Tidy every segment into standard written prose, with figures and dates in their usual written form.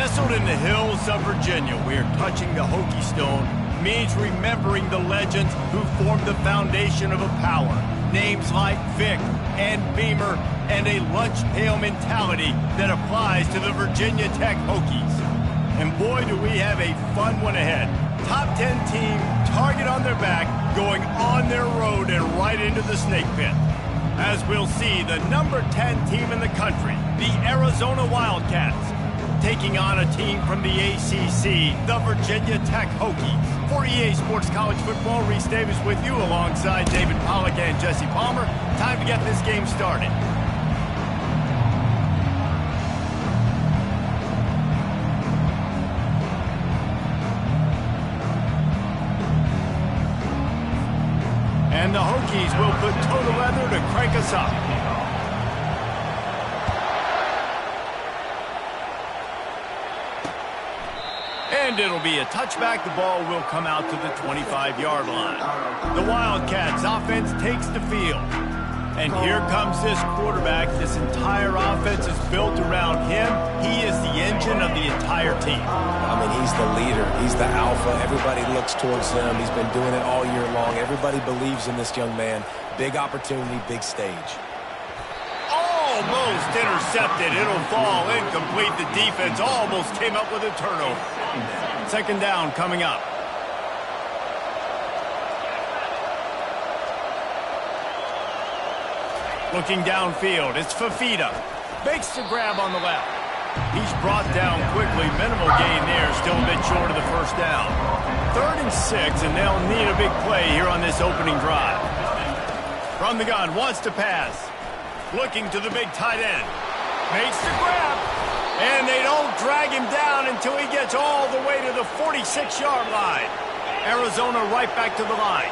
Nestled in the hills of Virginia, we are touching the Hokie Stone, means remembering the legends who formed the foundation of a power. Names like Vic and Beamer, and a lunch pail mentality that applies to the Virginia Tech Hokies. And boy, do we have a fun one ahead. Top 10 team, target on their back, going on their road and right into the snake pit. As we'll see, the number 10 team in the country, the Arizona Wildcats, taking on a team from the ACC, the Virginia Tech Hokies. For EA Sports College Football, Reese Davis with you alongside David Pollack and Jesse Palmer. Time to get this game started. And the Hokies will put toe to leather to crank us up. And it'll be a touchback. The ball will come out to the 25-yard line. The Wildcats offense takes the field. And here comes this quarterback. This entire offense is built around him. He is the engine of the entire team. I mean, he's the leader. He's the alpha. Everybody looks towards him. He's been doing it all year long. Everybody believes in this young man. Big opportunity, big stage. Almost intercepted. It'll fall incomplete. The defense almost came up with a turnover. Second down coming up. Looking downfield, it's Fafita. Makes the grab on the left. He's brought down quickly. Minimal gain there. Still a bit short of the first down. 3rd and 6, and they'll need a big play here on this opening drive. From the gun, wants to pass. Looking to the big tight end. Makes the grab. And they don't drag him down until he gets all the way to the 46-yard line. Arizona right back to the line.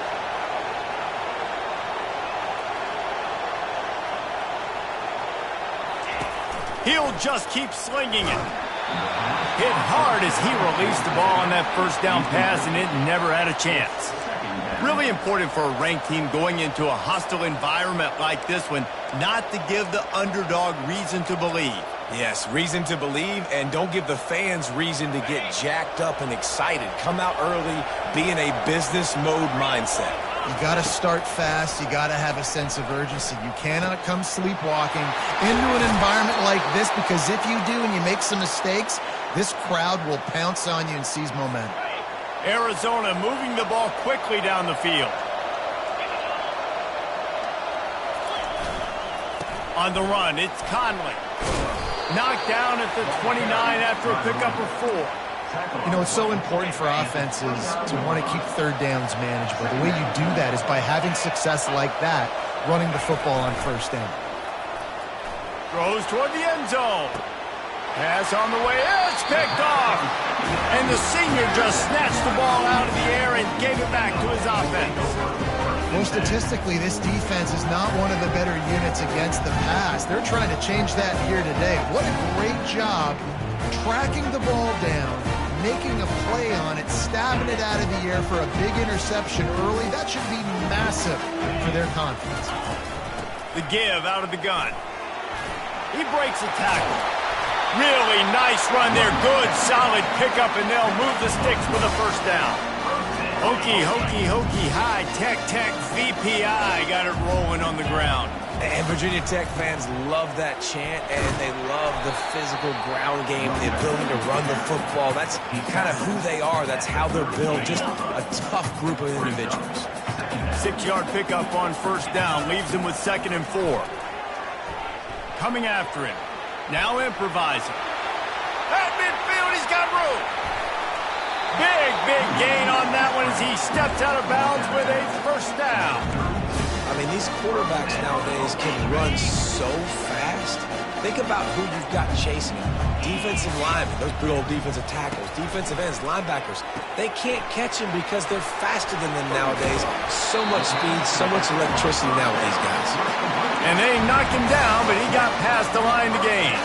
He'll just keep slinging it. Hit hard as he released the ball on that first down pass, and it never had a chance. Really important for a ranked team going into a hostile environment like this one, not to give the underdog reason to believe. Yes, reason to believe, and don't give the fans reason to get jacked up and excited. Come out early, be in a business mode mindset. You got to start fast. You got to have a sense of urgency. You cannot come sleepwalking into an environment like this, because if you do and you make some mistakes, this crowd will pounce on you and seize momentum. Arizona moving the ball quickly down the field. On the run, it's Conley. Knocked down at the 29 after a pickup of 4. You know, it's so important for offenses to want to keep third downs manageable. The way you do that is by having success like that, running the football on first down. Throws toward the end zone. Pass on the way. It's picked off. And the senior just snatched the ball out of the air and gave it back to his offense. Well, statistically, this defense is not one of the better units against the pass. They're trying to change that here today. What a great job tracking the ball down, making a play on it, stabbing it out of the air for a big interception early. That should be massive for their confidence. The give out of the gun. He breaks a tackle. Really nice run there. Good, solid pickup, and they'll move the sticks for the first down. Hokie, Hokie, Hokie, high, Tech, Tech, VPI got it rolling on the ground. And Virginia Tech fans love that chant, and they love the physical ground game, the ability to run the football. That's kind of who they are. That's how they're built. Just a tough group of individuals. 6-yard pickup on first down leaves him with 2nd and 4. Coming after him. Now improvising. At midfield, he's got room. Big gain on that one as he steps out of bounds with a first down. I mean, these quarterbacks nowadays can run so fast. Think about who you've got chasing them. Defensive linemen, those big old defensive tackles, defensive ends, linebackers. They can't catch him because they're faster than them nowadays. So much speed, so much electricity now with these guys. And they knocked him down, but he got past the line to gain.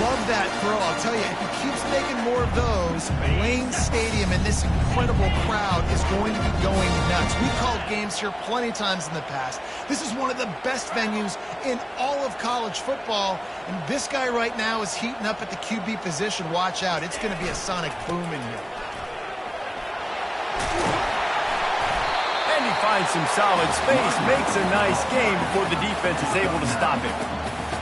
Love that throw. I'll tell you, if he keeps making more of those, Wayne Stadium and this incredible crowd is going to be going nuts. nuts. We've called games here plenty of times in the past. This is one of the best venues in all of college football, and this guy right now is heating up at the QB position. Watch out. It's going to be a sonic boom in here. And he finds some solid space, makes a nice game before the defense is able to stop him.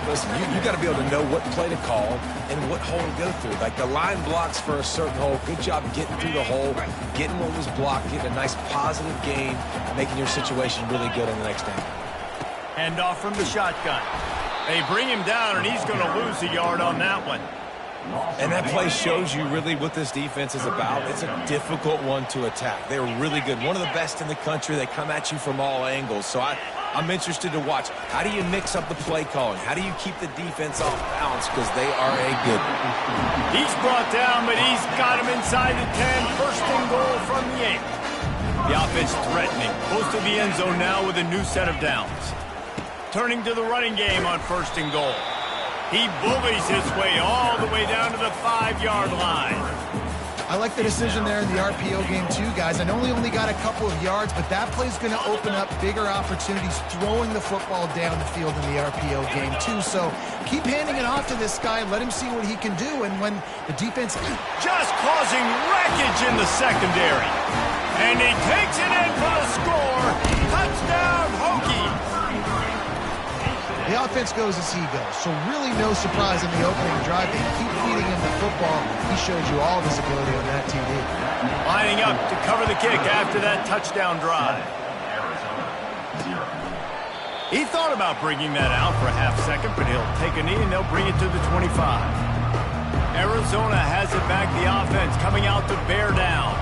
Listen, you got to be able to know what play to call and what hole to go through. Like the line blocks for a certain hole. Good job getting through the hole, getting what was blocked, getting a nice positive gain, making your situation really good on the next down. Hand off from the shotgun. They bring him down, and he's going to lose a yard on that one. And that play shows you really what this defense is about. It's a difficult one to attack. They're really good. One of the best in the country. They come at you from all angles. So I'm interested to watch. How do you mix up the play calling? How do you keep the defense off balance? Because they are a good one. He's brought down, but he's got him inside the 10. First and goal from the 8. The offense threatening. Close to the end zone now with a new set of downs. Turning to the running game on first and goal. He bullies his way all the way down to the 5-yard line. I like the decision there in the RPO game too, guys. I know he only got a couple of yards, but that play's going to open up bigger opportunities throwing the football down the field in the RPO game too. So keep handing it off to this guy. Let him see what he can do. And when the defense... Just causing wreckage in the secondary. And he takes it in for the score. Touchdown, Hokies. The offense goes as he goes, so really no surprise in the opening drive. They keep feeding him the football. He showed you all of his ability on that TD. Lining up to cover the kick after that touchdown drive. He thought about bringing that out for a half second, but he'll take a knee and they'll bring it to the 25. Arizona has it back, the offense coming out to bear down.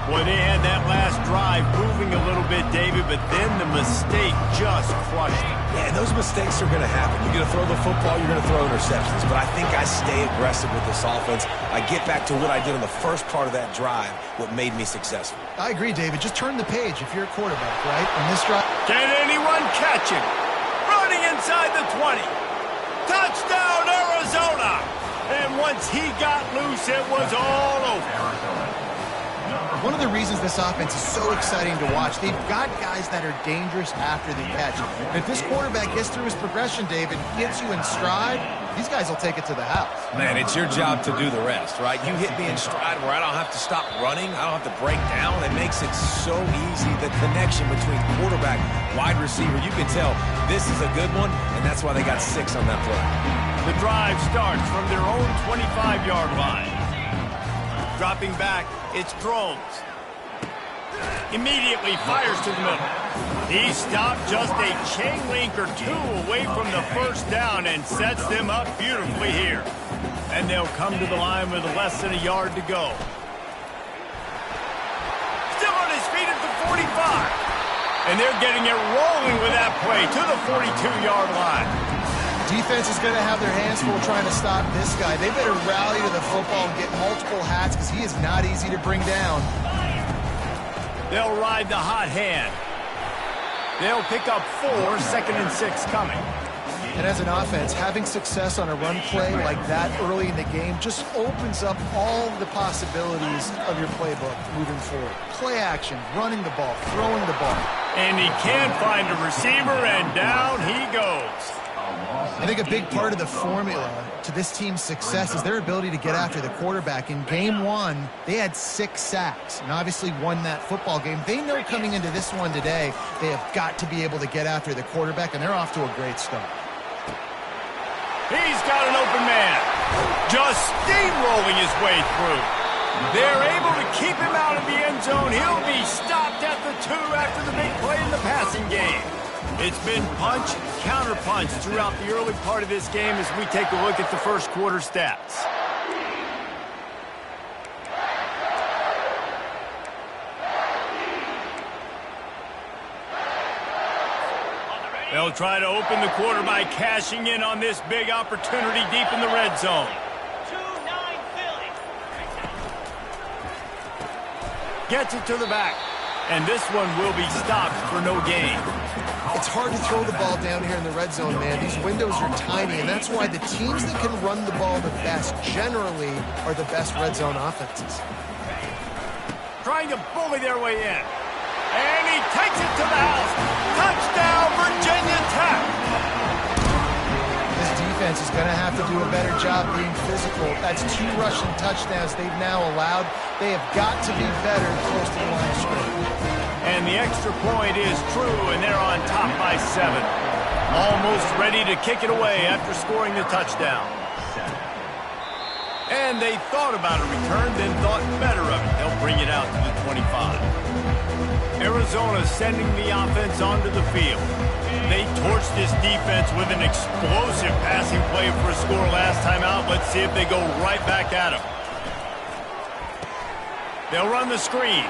Boy, they had that last drive moving a little bit, David, but then the mistake just crushed it. Yeah, and those mistakes are going to happen. You're going to throw the football, you're going to throw interceptions. But I think I stay aggressive with this offense. I get back to what I did on the first part of that drive, what made me successful. I agree, David. Just turn the page if you're a quarterback, right? On this drive. Can anyone catch him? Running inside the 20. Touchdown, Arizona! And once he got loose, it was all over. One of the reasons this offense is so exciting to watch, they've got guys that are dangerous after the catch. And if this quarterback gets through his progression, David, gets you in stride, these guys will take it to the house. Man, it's your job to do the rest, right? You hit me in stride where I don't have to stop running. I don't have to break down. It makes it so easy. The connection between quarterback, wide receiver, you can tell this is a good one, and that's why they got 6 on that play. The drive starts from their own 25-yard line. Dropping back, it's Drones. Immediately fires to the middle. He stopped just a chain link or 2 away from the first down and sets them up beautifully here. And they'll come to the line with less than a yard to go. Still on his feet at the 45. And they're getting it rolling with that play to the 42-yard line. Defense is going to have their hands full trying to stop this guy. They better rally to the football and get multiple hats because he is not easy to bring down. They'll ride the hot hand. They'll pick up 4, 2nd and 6 coming. And as an offense, having success on a run play like that early in the game just opens up all the possibilities of your playbook moving forward. Play action, running the ball, throwing the ball. And he can't find a receiver, and down he goes. I think a big part of the formula to this team's success is their ability to get after the quarterback. In game 1, they had 6 sacks and obviously won that football game. They know coming into this one today, they have got to be able to get after the quarterback, and they're off to a great start. He's got an open man, just steamrolling his way through. They're able to keep him out of the end zone. He'll be stopped at the 2 after the big play in the passing game. It's been punch, counter-punch throughout the early part of this game as we take a look at the first quarter stats. They'll try to open the quarter by cashing in on this big opportunity deep in the red zone. 2-9 Philly. Gets it to the back. And this one will be stopped for no gain. It's hard to throw the ball down here in the red zone, man. These windows are tiny, and that's why the teams that can run the ball the best generally are the best red zone offenses. Trying to bully their way in. And he takes it to the house. Touchdown, Virginia Tech. This defense is going to have to do a better job being physical. That's 2 rushing touchdowns they've now allowed. They have got to be better close to the line of scrimmage. And the extra point is true, and they're on top by 7. Almost ready to kick it away after scoring the touchdown. And they thought about a return, then thought better of it. They'll bring it out to the 25. Arizona sending the offense onto the field. They torched this defense with an explosive passing play for a score last time out. Let's see if they go right back at him. They'll run the screen.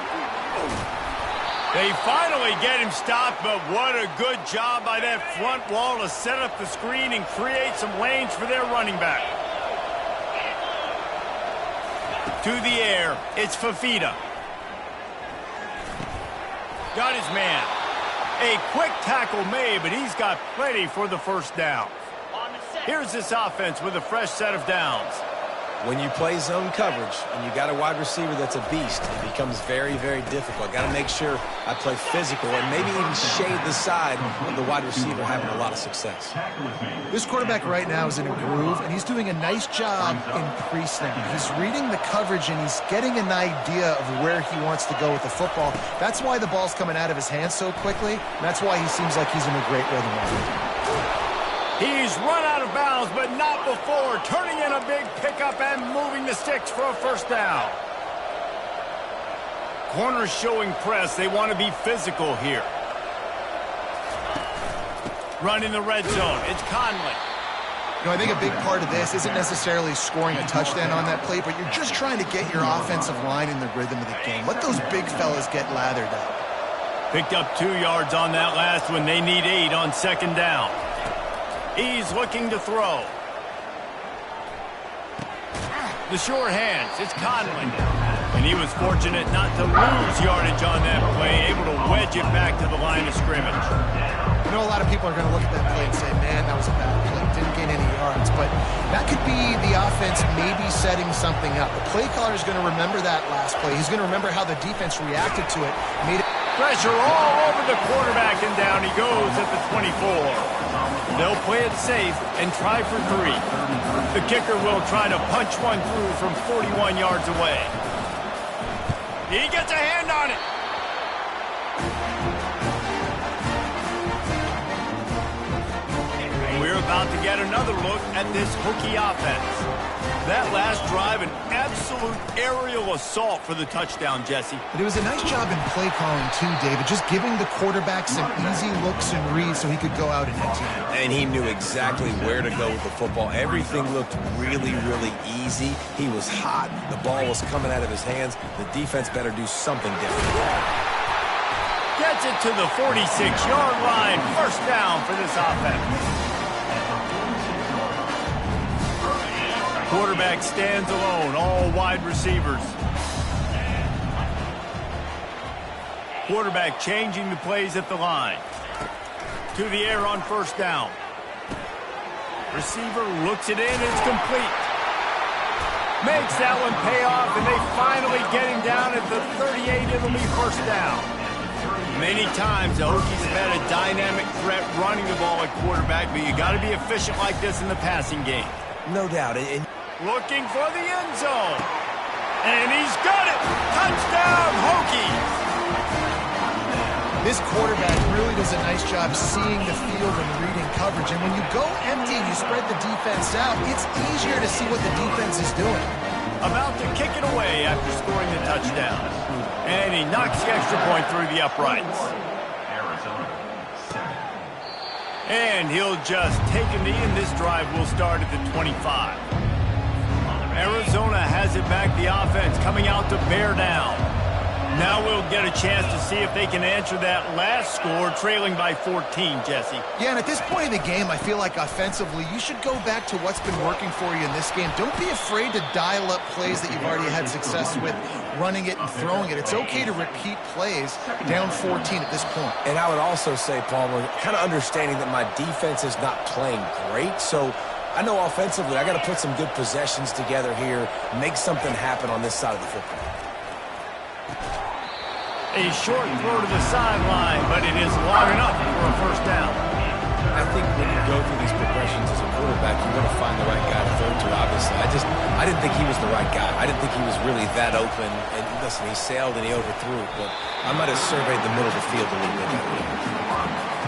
They finally get him stopped, but what a good job by that front wall to set up the screen and create some lanes for their running back. To the air, it's Fifita. Got his man. A quick tackle made, but he's got plenty for the first down. Here's this offense with a fresh set of downs. When you play zone coverage and you got a wide receiver that's a beast, it becomes very, very difficult. Got to make sure I play physical and maybe even shade the side of the wide receiver having a lot of success. This quarterback right now is in a groove, and he's doing a nice job in pre-snap. He's reading the coverage, and he's getting an idea of where he wants to go with the football. That's why the ball's coming out of his hands so quickly, and that's why he seems like he's in a great rhythm right now. He's run out of bounds, but not before. Turning in a big pickup and moving the sticks for a first down. Corners showing press. They want to be physical here. Running the red zone. It's Conley. You know, I think a big part of this isn't necessarily scoring a touchdown on that play, but you're just trying to get your offensive line in the rhythm of the game. Let those big fellas get lathered up. Picked up 2 yards on that last one. They need 8 on second down. He's looking to throw. The short hands. It's Conley. And he was fortunate not to lose yardage on that play, able to wedge it back to the line of scrimmage. You know, a lot of people are going to look at that play and say, man, that was a bad play. Didn't gain any yards. But that could be the offense maybe setting something up. The play caller is going to remember that last play. He's going to remember how the defense reacted to it. Made it pressure all over the quarterback, and down he goes at the 24. They'll play it safe and try for 3. The kicker will try to punch one through from 41 yards away. He gets a hand on it. We're about to get another look at this Hokie offense. That last drive, an absolute aerial assault for the touchdown, Jesse. But it was a nice job in play calling, too, David, just giving the quarterback some easy looks and reads so he could go out and hit team. And he knew exactly where to go with the football. Everything looked really, really easy. He was hot. The ball was coming out of his hands. The defense better do something different. Gets it to the 46-yard line. First down for this offense. Quarterback stands alone, all wide receivers. Quarterback changing the plays at the line. To the air on first down. Receiver looks it in, it's complete. Makes that one pay off, and they finally get him down at the 38. It'll be first down. Many times the Hokies have had a dynamic threat running the ball at quarterback, but you got to be efficient like this in the passing game. No doubt. Looking for the end zone. And he's got it. Touchdown, Hokies. This quarterback really does a nice job seeing the field and reading coverage. And when you go empty and you spread the defense out, it's easier to see what the defense is doing. About to kick it away after scoring the touchdown. And he knocks the extra point through the uprights. And he'll just take a knee, and this drive will start at the 25. Arizona has it back, the offense coming out to bear down. Now we'll get a chance to see if they can answer that last score, trailing by 14, Jesse. Yeah, and at this point in the game, I feel like offensively, you should go back to what's been working for you in this game. Don't be afraid to dial up plays that you've already had success with, running it and throwing it. It's okay to repeat plays down 14 at this point. And I would also say, Palmer, kind of understanding that my defense is not playing great, so I know offensively I got to put some good possessions together here, make something happen on this side of the football. A short throw to the sideline, but it is long enough for a first down. I think when you go through these progressions as a quarterback, you want to find the right guy to throw to, obviously. I didn't think he was the right guy. I didn't think he was really that open. And listen, he sailed and he overthrew it, but I might have surveyed the middle of the field a little bit.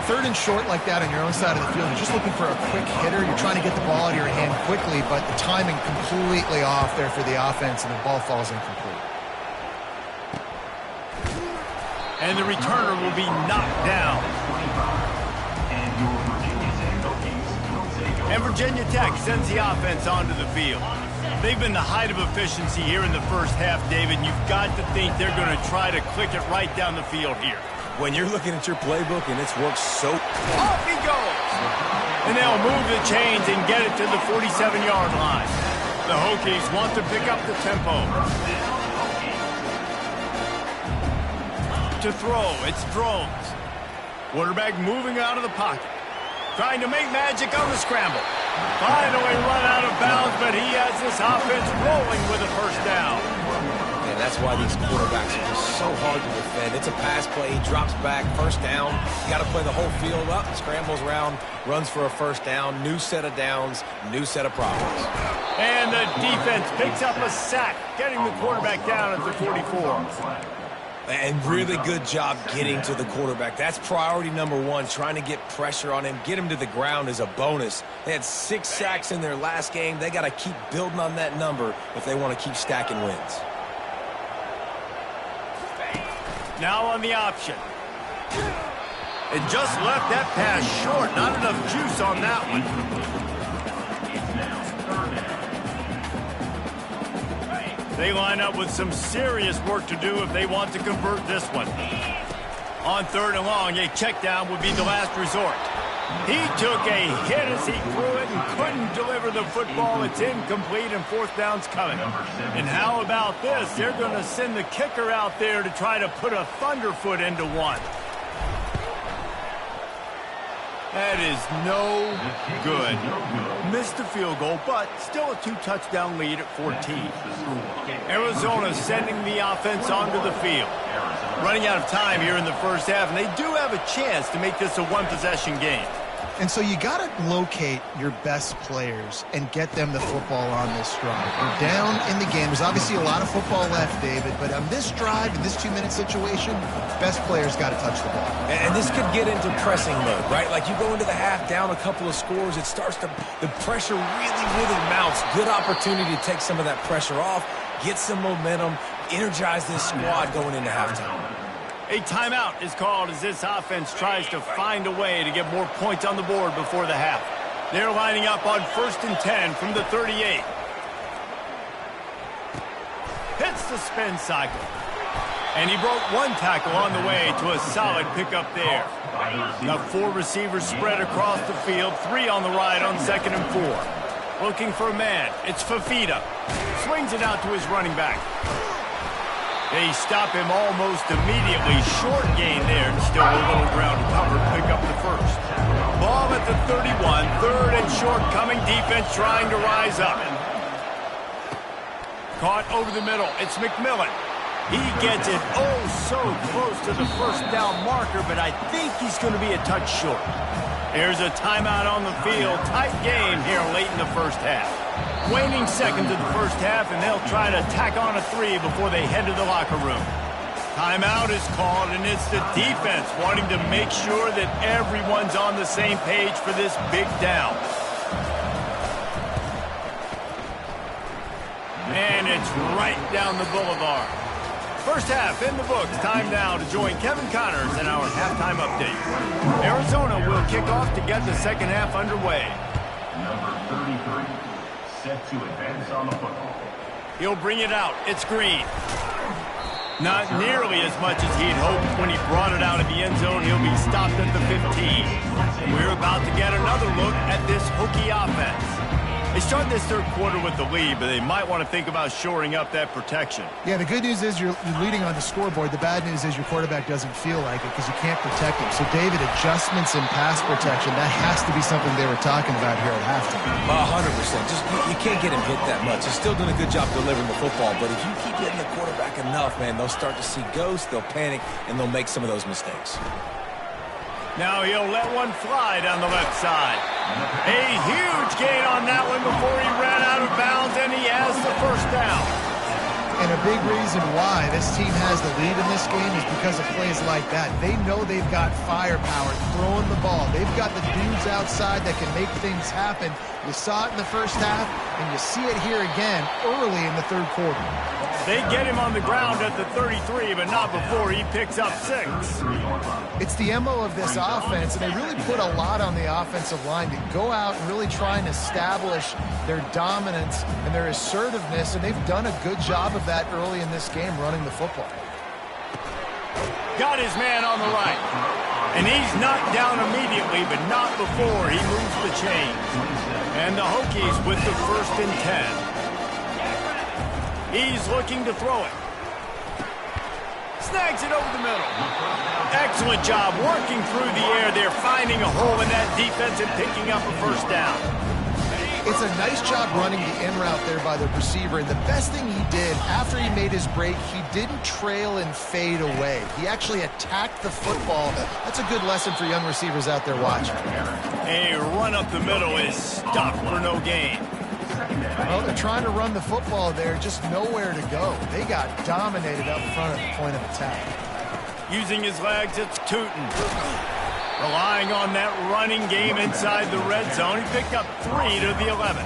Third and short like that on your own side of the field, you're just looking for a quick hitter. You're trying to get the ball out of your hand quickly, but the timing completely off there for the offense, and the ball falls incomplete. And the returner will be knocked down. And Virginia Tech sends the offense onto the field. They've been the height of efficiency here in the first half, David, and you've got to think they're going to try to click it right down the field here. When you're looking at your playbook and it's worked so... Off he goes! And they'll move the chains and get it to the 47-yard line. The Hokies want to pick up the tempo. To throw, it's Drones. Quarterback moving out of the pocket. Trying to make magic on the scramble. Finally run out of bounds, but he has this offense rolling with a first down. And that's why these quarterbacks are just so hard to defend. It's a pass play, he drops back, first down. You got to play the whole field up, scrambles around, runs for a first down, new set of downs, new set of problems. And the defense picks up a sack, getting the quarterback down at the 44. And really good job getting to the quarterback. That's priority number one, trying to get pressure on him. Get him to the ground is a bonus. They had 6 sacks in their last game. They got to keep building on that number if they want to keep stacking wins. Now on the option. It just left that pass short. Not enough juice on that one. They line up with some serious work to do if they want to convert this one. On third and long, a check down would be the last resort. He took a hit as he threw it and couldn't deliver the football. It's incomplete and fourth down's coming. And how about this? They're going to send the kicker out there to try to put a thunderfoot into one. That is no good. Missed the field goal, but still a 2-touchdown lead at 14. Arizona sending the offense onto the field. Running out of time here in the first half, and they do have a chance to make this a one-possession game. And so you got to locate your best players and get them the football on this drive. We're down in the game. There's obviously a lot of football left, David, but on this drive, in this 2-minute situation, best players got to touch the ball. And this could get into pressing mode, right? Like you go into the half down a couple of scores, it starts to, the pressure really mounts. Good opportunity to take some of that pressure off, get some momentum, energize this squad going into halftime. A timeout is called as this offense tries to find a way to get more points on the board before the half. They're lining up on 1st and 10 from the 38. Hits the spin cycle. And he broke one tackle on the way to a solid pickup there. Got 4 receivers spread across the field, 3 on the right on 2nd and 4. Looking for a man. It's Fafita. Swings it out to his running back. They stop him almost immediately. Short gain there. Still a little ground to cover. Pick up the first. Ball at the 31. 3rd and short coming. Defense trying to rise up. Caught over the middle. It's McMillan. He gets it so close to the first down marker, but I think he's going to be a touch short. There's a timeout on the field. Tight game here late in the first half. Waning seconds of the first half, and they'll try to tack on a 3 before they head to the locker room. Timeout is called, and it's the defense wanting to make sure that everyone's on the same page for this big down. And it's right down the boulevard. First half in the books. Time now to join Kevin Connors in our halftime update. Arizona will kick off to get the second half underway. Number 33, set to advance on the football. He'll bring it out. It's Green. Not nearly as much as he'd hoped when he brought it out of the end zone. He'll be stopped at the 15. We're about to get another look at this Hokie offense. They start this third quarter with the lead, but they might want to think about shoring up that protection. Yeah, the good news is you're leading on the scoreboard. The bad news is your quarterback doesn't feel like it because you can't protect him. So, David, adjustments in pass protection, that has to be something they were talking about here at halftime. 100%. Just you can't get him hit that much. He's still doing a good job delivering the football, but if you keep hitting the quarterback enough, man, they'll start to see ghosts, they'll panic, and they'll make some of those mistakes. Now he'll let one fly down the left side. A huge gain on that one before he ran out of bounds, and he has the first down. And a big reason why this team has the lead in this game is because of plays like that. They know they've got firepower throwing the ball. They've got the dudes outside that can make things happen. You saw it in the first half, and you see it here again early in the third quarter. They get him on the ground at the 33, but not before he picks up 6. It's the MO of this offense, and they really put a lot on the offensive line to go out and really try and establish their dominance and their assertiveness, and they've done a good job of that early in this game running the football. Got his man on the right. And he's knocked down immediately, but not before he moves the chains. And the Hokies with the 1st and 10. He's looking to throw it. Snags it over the middle. Excellent job working through the air there, finding a hole in that defense and picking up a first down. It's a nice job running the in route there by the receiver, and the best thing he did after he made his break, he didn't trail and fade away. He actually attacked the football. That's a good lesson for young receivers out there watching. A run up the middle is stopped for no gain. Well, they're trying to run the football there, just nowhere to go. They got dominated up front at the point of attack. Using his legs, it's Tootin. Relying on that running game inside the red zone, he picked up 3 to the 11.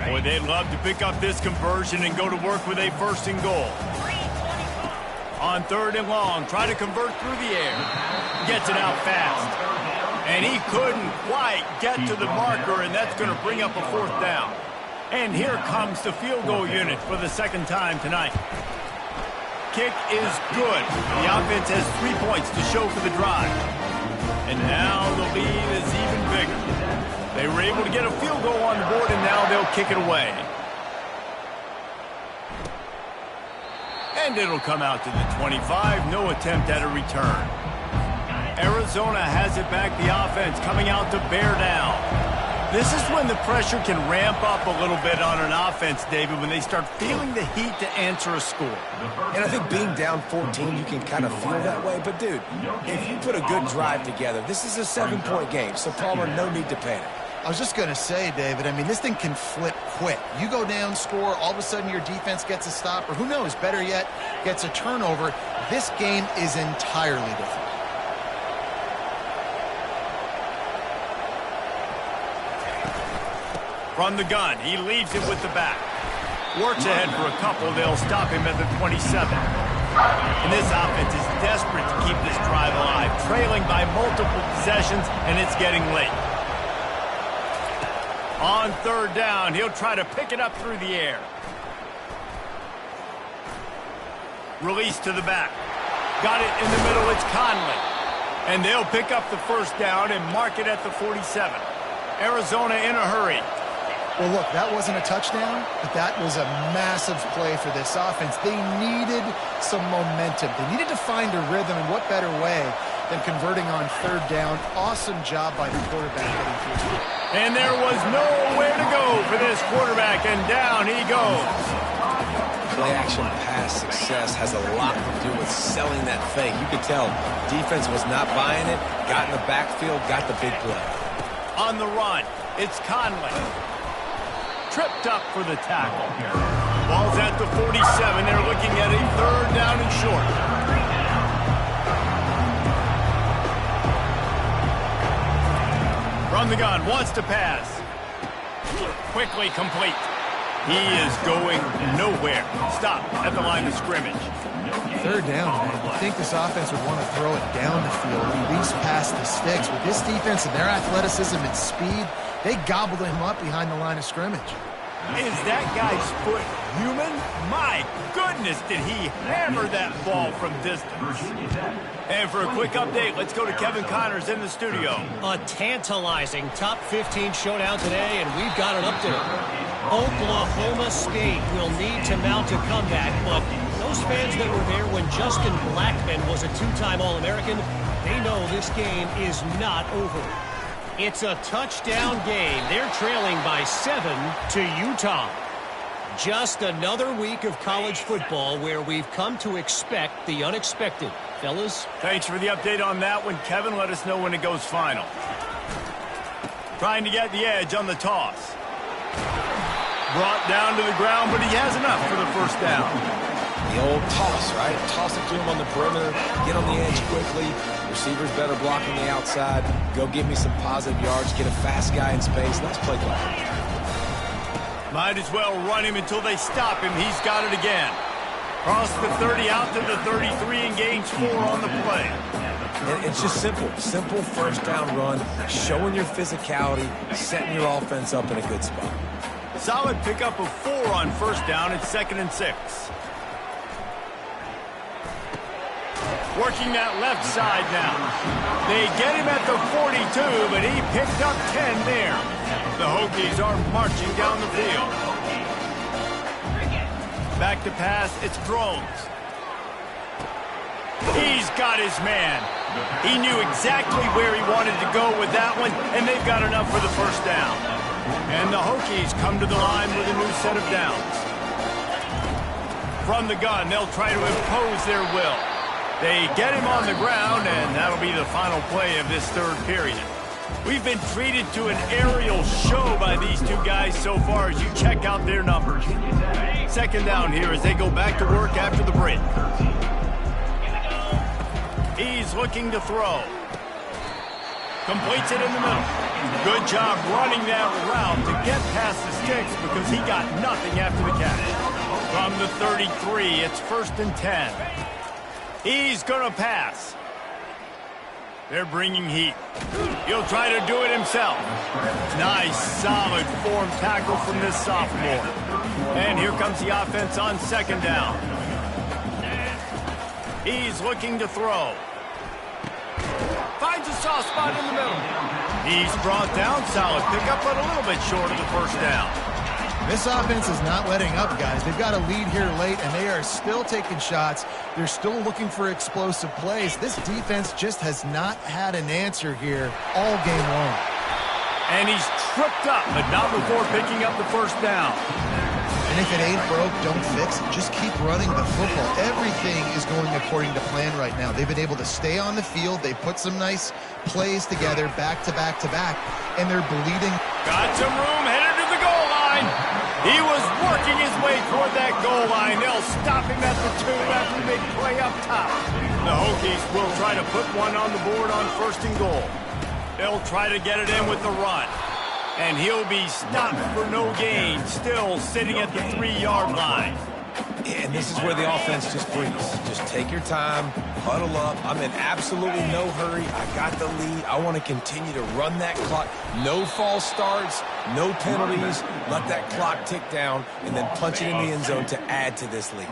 Boy, they'd love to pick up this conversion and go to work with a 1st and goal. On 3rd and long, try to convert through the air. Gets it out fast. And he couldn't quite get to the marker, and that's going to bring up a 4th down. And here comes the field goal unit for the 2nd time tonight. Kick is good. The offense has 3 points to show for the drive. And now the lead is even bigger. They were able to get a field goal on the board, and now they'll kick it away. And it'll come out to the 25. No attempt at a return. Arizona has it back, the offense coming out to bear down. This is when the pressure can ramp up a little bit on an offense, David, when they start feeling the heat to answer a score. And I think being down 14, you can kind of feel that way. But, dude, if you put a good drive together, this is a 7-point game, so Palmer, no need to panic. I was just going to say, David, I mean, this thing can flip quick. You go down, score, all of a sudden your defense gets a stop, or who knows, better yet, gets a turnover. This game is entirely different. From the gun, he leaves it with the back. Works ahead for a couple. They'll stop him at the 27. And this offense is desperate to keep this drive alive, trailing by multiple possessions, and it's getting late. On 3rd down, he'll try to pick it up through the air. Release to the back. Got it in the middle, it's Conley. And they'll pick up the 1st down and mark it at the 47. Arizona in a hurry. Well, look, that wasn't a touchdown, but that was a massive play for this offense. They needed some momentum. They needed to find a rhythm, and what better way than converting on 3rd down. Awesome job by the quarterback getting through. And there was nowhere to go for this quarterback, and down he goes. Play-action pass success has a lot to do with selling that fake. You could tell defense was not buying it, got in the backfield, got the big play. On the run, it's Conley. Tripped up for the tackle. Ball's at the 47. They're looking at a 3rd down and short. From the gun, wants to pass. Quickly complete. He is going nowhere. Stop at the line of scrimmage. 3rd down, man. I think this offense would want to throw it down the field, at least past the sticks. With this defense and their athleticism and speed, they gobbled him up behind the line of scrimmage. Is that guy's foot human? My goodness, did he hammer that ball from distance. And for a quick update, let's go to Kevin Connors in the studio. A tantalizing top 15 showdown today, and we've got an update. Oklahoma State will need to mount a comeback, but those fans that were there when Justin Blackmon was a two-time All-American, they know this game is not over. It's a touchdown game. They're trailing by 7 to Utah. Just another week of college football where we've come to expect the unexpected. Fellas? Thanks for the update on that one, Kevin. Let us know when it goes final. Trying to get the edge on the toss. Brought down to the ground, but he has enough for the first down. The old toss, right? Toss it to him on the perimeter, get on the edge quickly. Receivers better blocking the outside. Go get me some positive yards, get a fast guy in space. Nice play call. Might as well run him until they stop him. He's got it again. Cross the 30 out to the 33 and gains 4 on the play. And it's just simple. Simple first down run, showing your physicality, setting your offense up in a good spot. Solid pickup of 4 on first down. It's 2nd and 6. Working that left side now. They get him at the 42, but he picked up 10 there. The Hokies are marching down the field. Back to pass, it's Drones. He's got his man. He knew exactly where he wanted to go with that one, and they've got enough for the first down. And the Hokies come to the line with a new set of downs. From the gun, they'll try to impose their will. They get him on the ground, and that'll be the final play of this third period. We've been treated to an aerial show by these two guys so far as you check out their numbers. 2nd down here as they go back to work after the break. He's looking to throw. Completes it in the middle. Good job running that route to get past the sticks because he got nothing after the catch. From the 33, it's 1st and 10. He's going to pass. They're bringing heat. He'll try to do it himself. Nice, solid form tackle from this sophomore. And here comes the offense on 2nd down. He's looking to throw. Finds a soft spot in the middle. He's brought down, solid pickup, but a little bit short of the first down. This offense is not letting up, guys. They've got a lead here late, and they are still taking shots. They're still looking for explosive plays. This defense just has not had an answer here all game long. And he's tripped up, but not before picking up the first down. And if it ain't broke, don't fix it. Just keep running the football. Everything is going according to plan right now. They've been able to stay on the field. They put some nice plays together, back to back to back, and they're bleeding. Got some room, headed to the goal line. He was working his way toward that goal line. They'll stop him at the 2 after the big play up top. The Hokies will try to put one on the board on 1st and goal. They'll try to get it in with the run. And he'll be stopped for no gain, still sitting at the 3-yard line. And this is where the offense just breathes. Just take your time, huddle up. I'm in absolutely no hurry. I got the lead. I want to continue to run that clock. No false starts, no penalties. Let that clock tick down, and then punch it in the end zone to add to this lead.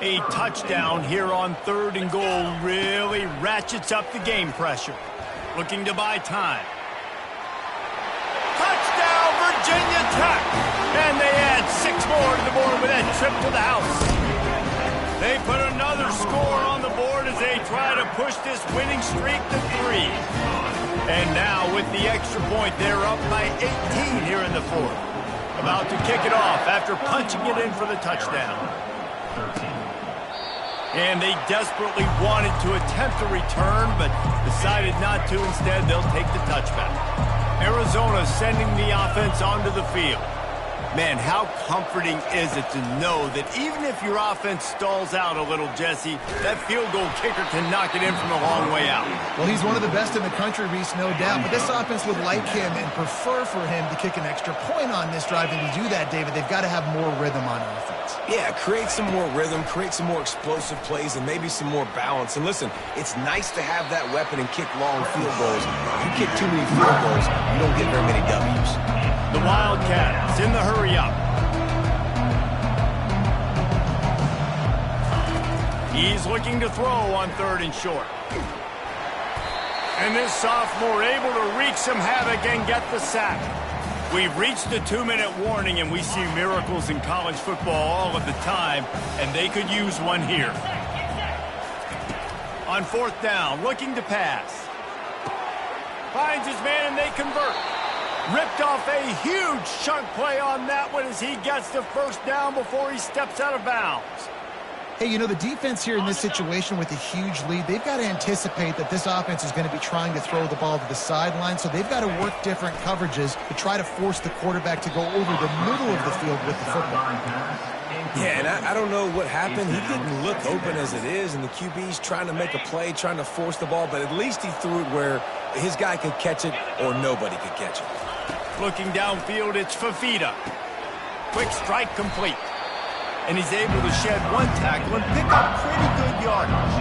A touchdown here on 3rd and goal really ratchets up the game pressure. Looking to buy time. Touchdown, Virginia Tech! And they add 6 more to the board with that trip to the house. They put another score on the board as they try to push this winning streak to 3. And now with the extra point, they're up by 18 here in the 4th. About to kick it off after punching it in for the touchdown. And they desperately wanted to attempt a return, but decided not to. Instead, they'll take the touchback. Arizona sending the offense onto the field. Man, how comforting is it to know that even if your offense stalls out a little, Jesse, that field goal kicker can knock it in from a long way out. Well, he's one of the best in the country, Reese, no doubt. But this offense would like him and prefer for him to kick an extra point on this drive. And to do that, David, they've got to have more rhythm on offense. Yeah, create some more rhythm, create some more explosive plays, and maybe some more balance. And listen, it's nice to have that weapon and kick long field goals. If you kick too many field goals, you don't get very many W's. The Wildcats in the hurry up. He's looking to throw on 3rd and short. And this sophomore able to wreak some havoc and get the sack. We've reached the 2-minute warning, and we see miracles in college football all of the time, and they could use one here. On 4th down, looking to pass. Finds his man, and they convert. Ripped off a huge chunk play on that one as he gets the 1st down before he steps out of bounds. Hey, you know, the defense here in this situation with a huge lead, they've got to anticipate that this offense is going to be trying to throw the ball to the sideline, so they've got to work different coverages to try to force the quarterback to go over the middle of the field with the football. Yeah, and I don't know what happened. He didn't look open as it is, and the QB's trying to make a play, trying to force the ball, but at least he threw it where his guy could catch it or nobody could catch it. Looking downfield, it's Fafita. Quick strike complete. And he's able to shed one tackle and pick up pretty good yardage.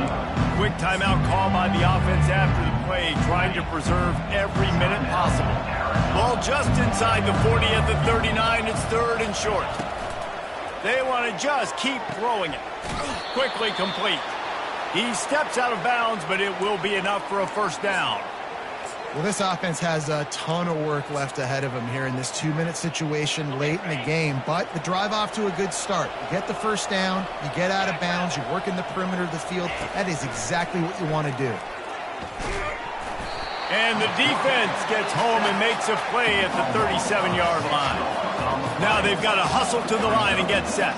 Quick timeout call by the offense after the play, trying to preserve every minute possible. Ball just inside the 40 at the 39. It's 3rd and short. They want to just keep throwing it. Quickly complete. He steps out of bounds, but it will be enough for a 1st down. Well, this offense has a ton of work left ahead of them here in this 2-minute situation late in the game, but the drive off to a good start. You get the 1st down, you get out of bounds, you work in the perimeter of the field. That is exactly what you want to do. And the defense gets home and makes a play at the 37-yard line. Now they've got to hustle to the line and get set.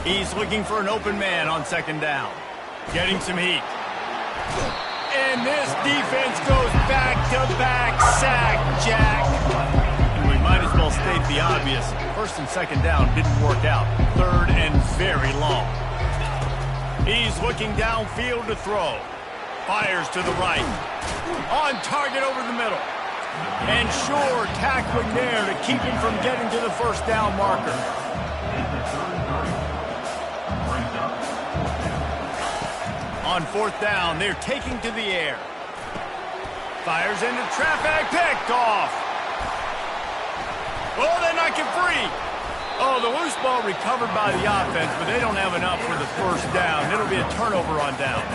He's looking for an open man on 2nd down. Getting some heat. And this defense goes back-to-back sack, Jack. And we might as well state the obvious. 1st and 2nd down didn't work out. 3rd and very long. He's looking downfield to throw. Fires to the right. On target over the middle. And sure tackling there to keep him from getting to the 1st down marker. On 4th down, they're taking to the air. Fires into traffic, picked off. Oh, they knock it free. Oh, the loose ball recovered by the offense, but they don't have enough for the 1st down. It'll be a turnover on downs.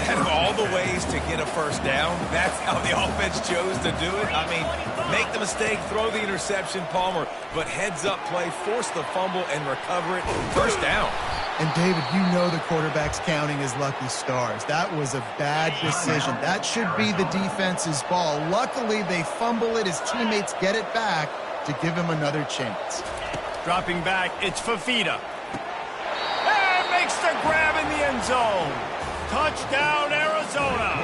Out of all the ways to get a 1st down, that's how the offense chose to do it. I mean, make the mistake, throw the interception, Palmer, but heads-up play, force the fumble, and recover it. 1st down. And, David, you know the quarterback's counting his lucky stars. That was a bad decision. That should be the defense's ball. Luckily, they fumble it. His teammates get it back to give him another chance. Dropping back, it's Fafita. And makes the grab in the end zone. Touchdown, Arizona.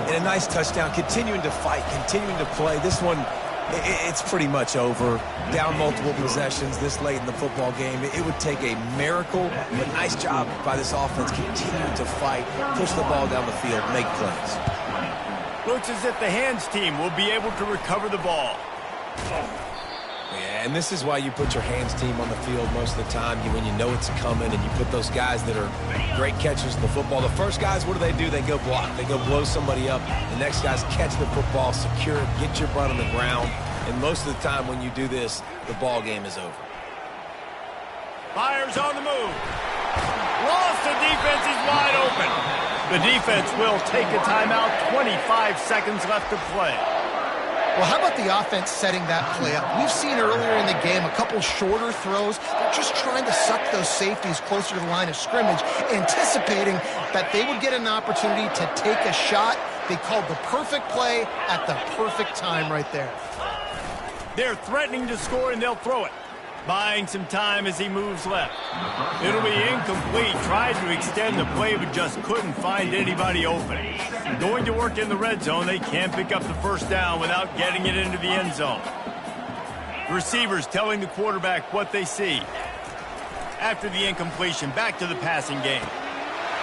And a nice touchdown, continuing to fight, continuing to play. This one, it's pretty much over. Down multiple possessions this late in the football game. It would take a miracle, but nice job by this offense continuing to fight, push the ball down the field, make plays. Looks as if the hands team will be able to recover the ball. Yeah, and this is why you put your hands team on the field most of the time, when you know it's coming, and you put those guys that are great catchers of the football. The first guys, what do? They go block. They go blow somebody up. The next guys catch the football, secure it, get your butt on the ground. And most of the time when you do this, the ball game is over. Fires on the move. Lost the defense. He's wide open. The defense will take a timeout. 25 seconds left to play. Well, how about the offense setting that play up? We've seen earlier in the game a couple shorter throws. They're just trying to suck those safeties closer to the line of scrimmage, anticipating that they would get an opportunity to take a shot. They called the perfect play at the perfect time right there. They're threatening to score, and they'll throw it. Buying some time as he moves left. It'll be incomplete. Tried to extend the play, but just couldn't find anybody open. Going to work in the red zone, they can't pick up the 1st down without getting it into the end zone. Receivers telling the quarterback what they see. After the incompletion, back to the passing game.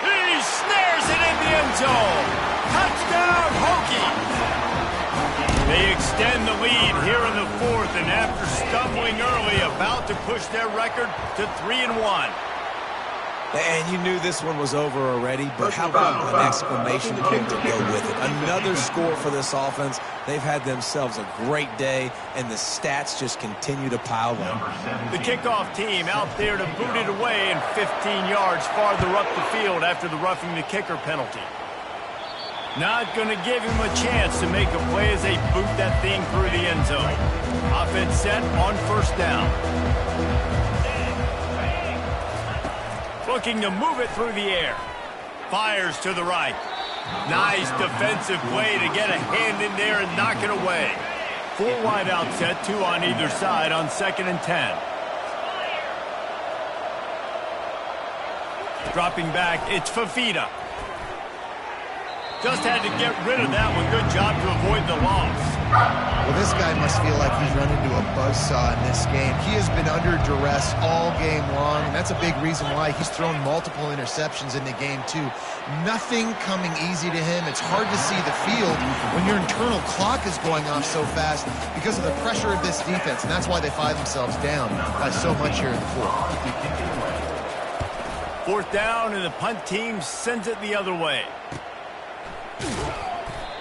He snares it in the end zone. Touchdown, Hokies! They extend the lead here in the 4th, and after stumbling early, about to push their record to 3-1. And you knew this one was over already, but how about an exclamation point to go with it? Another score for this offense. They've had themselves a great day, and the stats just continue to pile up. The kickoff team out there to boot it away and 15 yards farther up the field after the roughing the kicker penalty. Not going to give him a chance to make a play as they boot that thing through the end zone. Offense set on first down. Looking to move it through the air. Fires to the right. Nice defensive play to get a hand in there and knock it away. 4 wide out set, 2 on either side on 2nd and 10. Dropping back, it's Fafita. Just had to get rid of that one. Good job to avoid the loss. Well, this guy must feel like he's run into a buzzsaw in this game. He has been under duress all game long, and that's a big reason why he's thrown multiple interceptions in the game, too. Nothing coming easy to him. It's hard to see the field when your internal clock is going off so fast because of the pressure of this defense, and that's why they find themselves down by so much here in the fourth. 4th down, and the punt team sends it the other way.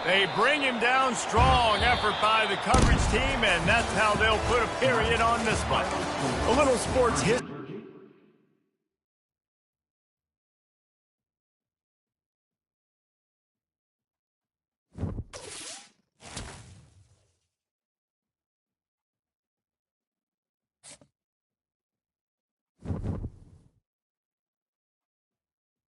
They bring him down. Strong effort by the coverage team, and that's how they'll put a period on this one. A little sports hit.